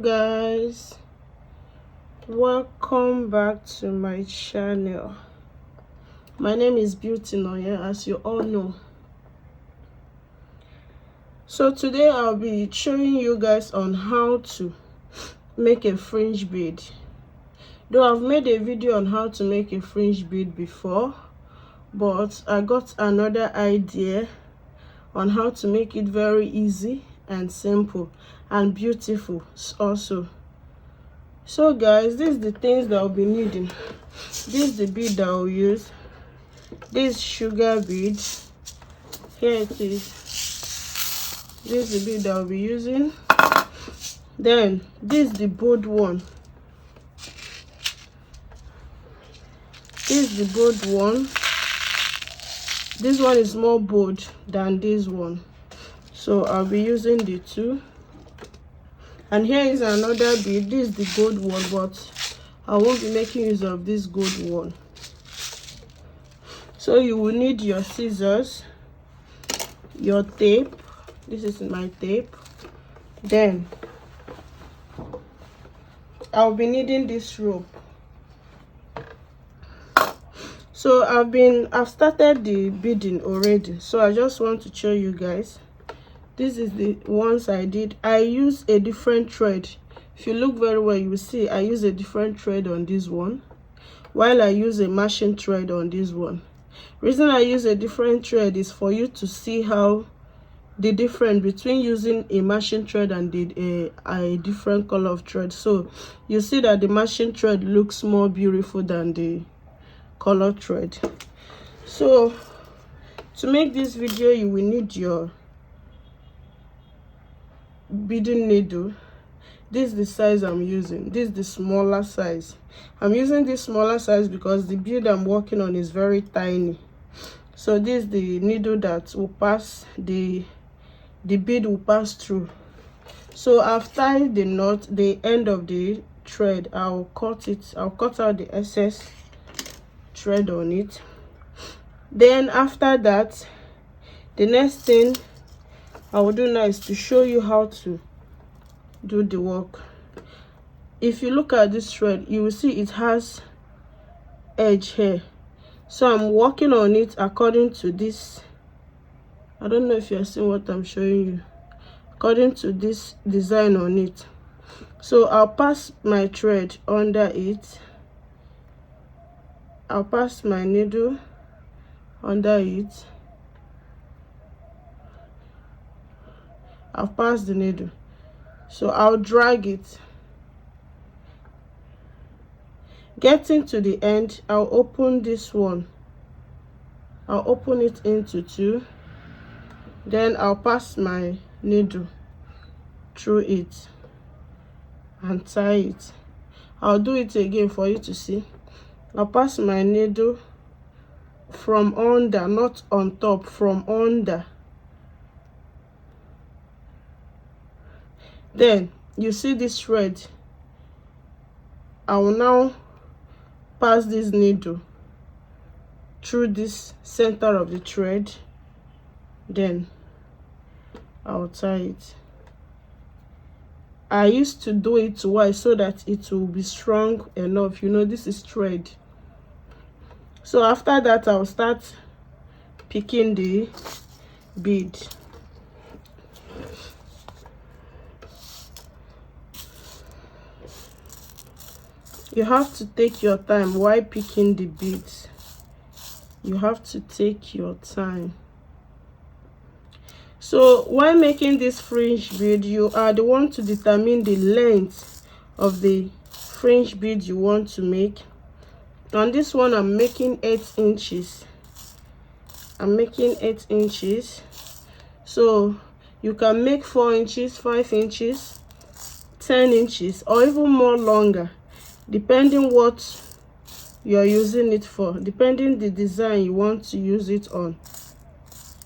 Guys, welcome back to my channel. My name is Beauty Noya, as you all know. So today I'll be showing you guys on how to make a fringe bead. Though I've made a video on how to make a fringe bead before, but I got another idea on how to make it very easy and simple and beautiful also. So guys, this is the things that I'll be needing. This is the bead that I'll use. This sugar bead, here it is. This is the bead that I'll be using. Then this is the bold one. This is the bold one. This one is more bold than this one, so I'll be using the two. And here is another bead. This is the gold one, but I won't be making use of this gold one. So you will need your scissors, your tape. This is my tape. Then I'll be needing this rope. So I've started the beading already, so I just want to show you guys. This is the ones I did. I use a different thread. If you look very well, you will see I use a different thread on this one, while I use a matching thread on this one. Reason I use a different thread is for you to see how the difference between using a matching thread and a different color of thread. So you see that the matching thread looks more beautiful than the color thread. So to make this video, you will need your beading needle. This is the size I'm using. This is the smaller size. I'm using this smaller size because the bead I'm working on is very tiny. So this is the needle that will pass, the bead will pass through. So I've tied the knot, the end of the thread. I'll cut out the excess thread on it. Then after that, the next thing I will do now is to show you how to do the work. If you look at this thread, you will see it has edge here. So I'm working on it according to this. I don't know if you're seeing what I'm showing you. According to this design on it. So I'll pass my thread under it. I'll pass my needle under it. I'll pass the needle. So I'll drag it. Getting to the end, I'll open this one. I'll open it into two. Then I'll pass my needle through it and tie it. I'll do it again for you to see. I'll pass my needle from under, not on top, from under. Then you see this thread. I will now pass this needle through this center of the thread. Then I'll tie it. I used to do it twice so that it will be strong enough. You know, this is thread. So after that, I'll start picking the bead. You have to take your time while picking the beads. You have to take your time. So while making this fringe bead, you are the one to determine the length of the fringe bead you want to make. On this one, I'm making 8 inches. I'm making 8 inches. So you can make 4 inches, 5 inches, 10 inches, or even more longer, depending what you're using it for, depending the design you want to use it on.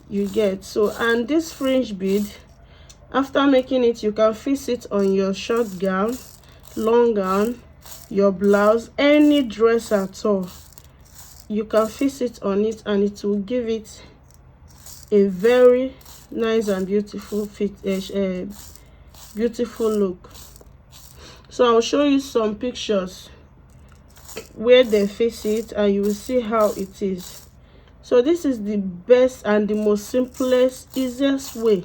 You get. So, and this fringe bead, after making it, you can fix it on your short gown, long gown, your blouse, any dress at all. You can fix it on it and it will give it a very nice and beautiful fit, beautiful look. So I'll show you some pictures where they face it and you will see how it is. So this is the best and the most simplest, easiest way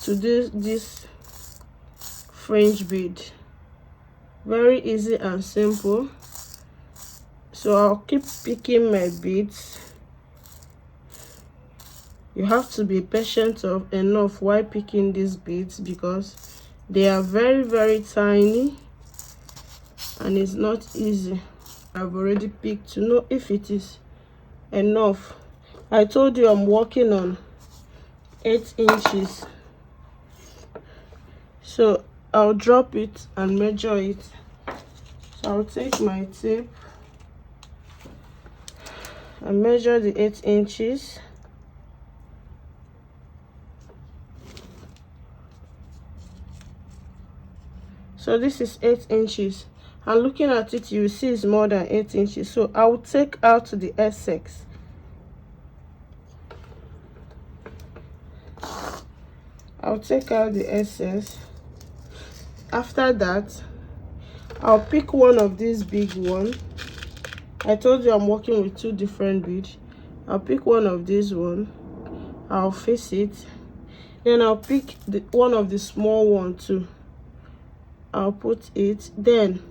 to do this fringe bead. Very easy and simple. So I'll keep picking my beads. You have to be patient enough while picking these beads because they are very, very tiny and it's not easy. I've already picked to know if it is enough. I told you I'm working on 8 inches. So I'll drop it and measure it. So I'll take my tape and measure the 8 inches. So this is 8 inches. And looking at it, you will see it's more than 8 inches. So I will take out the excess. I'll take out the excess. After that, I'll pick one of these big ones. I told you I'm working with 2 different beads. I'll pick one of these one. I'll face it. Then I'll pick one of the small one too. I'll put it. Then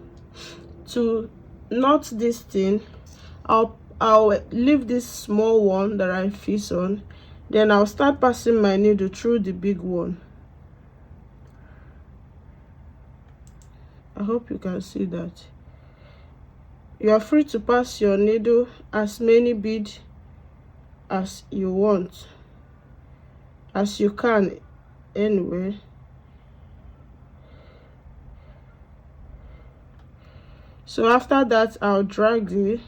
to knot this thing, I'll leave this small one that I face on. Then I'll start passing my needle through the big one. I hope you can see that. You are free to pass your needle as many beads as you want, as you can anyway. So after that, I'll drag the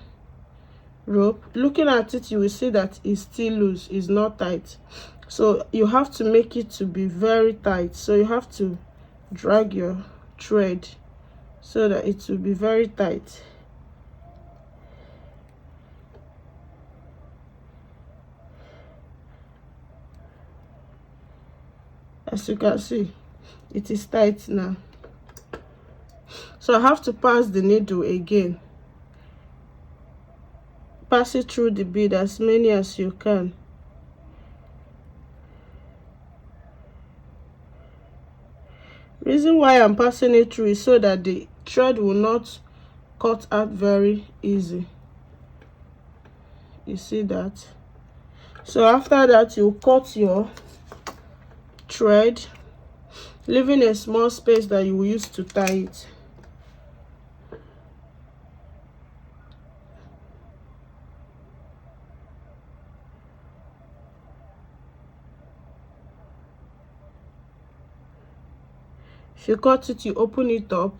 rope. Looking at it, you will see that it's still loose, it's not tight. So you have to make it to be very tight. So you have to drag your thread so that it will be very tight. As you can see, it is tight now. So I have to pass the needle again. Pass it through the bead as many as you can. Reason why I'm passing it through is so that the thread will not cut out very easy. You see that? So after that, you cut your thread, leaving a small space that you will use to tie it. If you cut it, you open it up,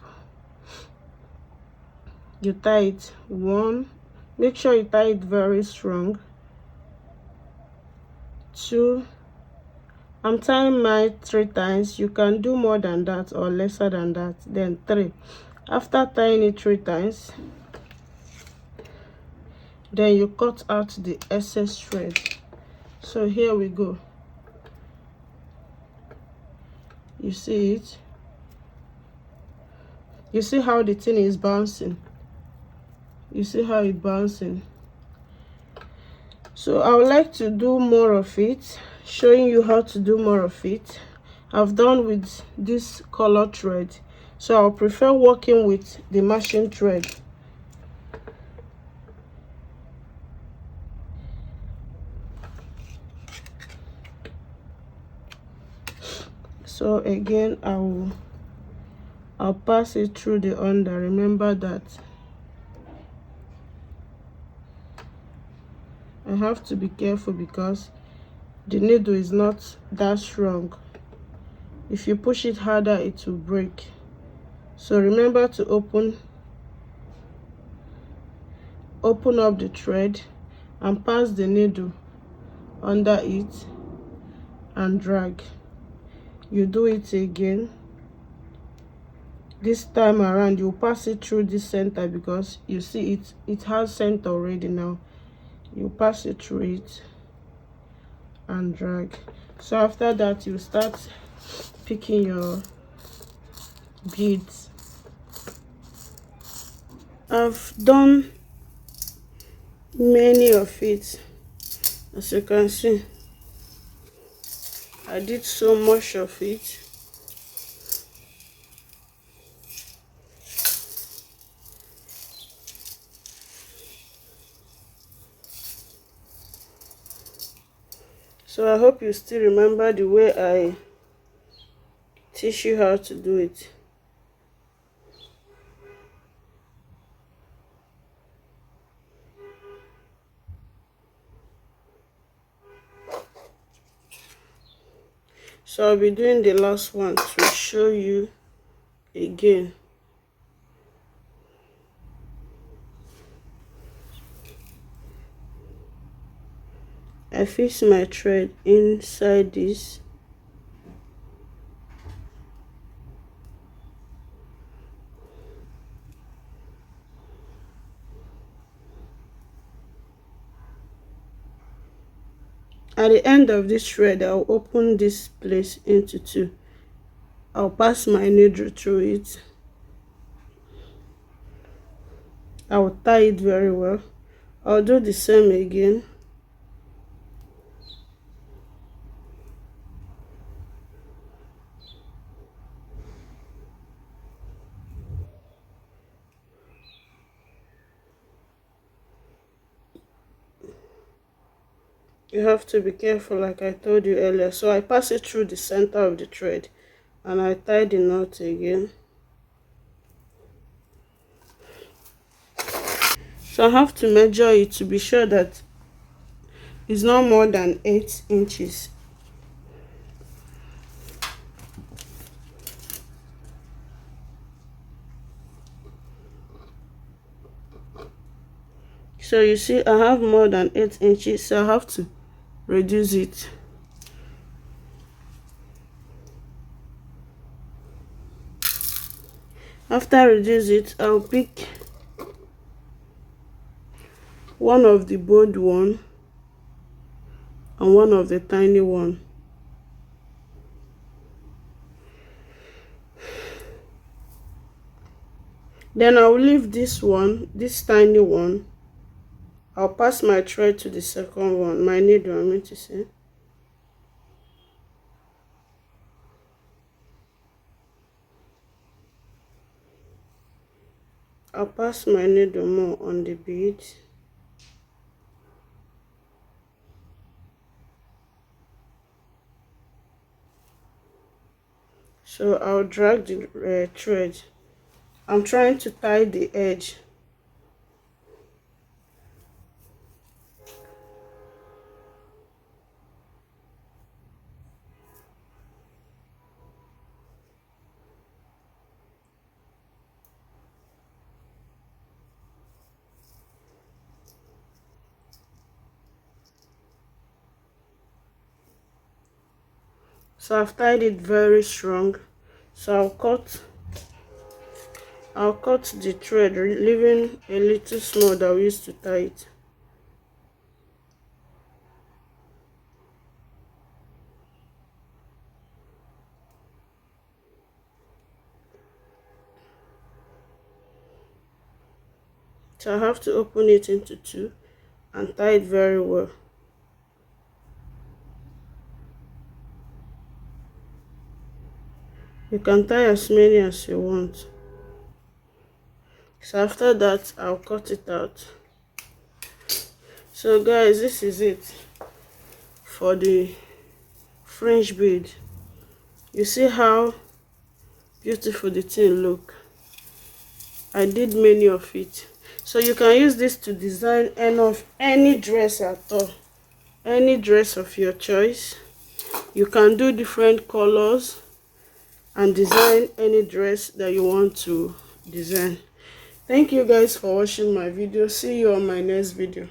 you tie it. 1, make sure you tie it very strong. 2, I'm tying mine 3 times. You can do more than that or lesser than that. Then 3. After tying it 3 times, then you cut out the excess thread. So here we go. You see it? You see how the thing is bouncing? You see how it's bouncing? So I would like to do more of it, showing you how to do more of it. I've done with this color thread, so I'll prefer working with the matching thread. So again, I'll pass it through the under. Remember that I have to be careful because the needle is not that strong. If you push it harder, it will break. So remember to open up the thread and pass the needle under it and drag. You do it again. This time around, you pass it through the center because you see it has center already now. You pass it through it and drag. So after that, you start picking your beads. I've done many of it. As you can see, I did so much of it. So I hope you still remember the way I teach you how to do it. So I'll be doing the last one to show you again. I fix my thread inside this. At the end of this thread, I'll open this place into two. I'll pass my needle through it. I'll tie it very well. I'll do the same again. You have to be careful, like I told you earlier. So I pass it through the center of the thread and I tie the knot again. So I have to measure it to be sure that it's not more than 8 inches. So you see, I have more than 8 inches, so I have to reduce it. After reduce it, I'll pick one of the bold one and one of the tiny one. Then I'll leave this one, this tiny one. I'll pass my thread to the second one, my needle, I meant to say. I'll pass my needle more on the bead. So I'll drag the thread. I'm trying to tie the edge. So I've tied it very strong. So I'll cut the thread, leaving a little small that we used to tie it. So I have to open it into two and tie it very well. You can tie as many as you want. So after that, I'll cut it out. So guys, this is it for the fringe bead. You see how beautiful the thing look. I did many of it. So you can use this to design any dress at all. Any dress of your choice. You can do different colors and design any dress that you want to design. Thank you guys for watching my video. See you on my next video.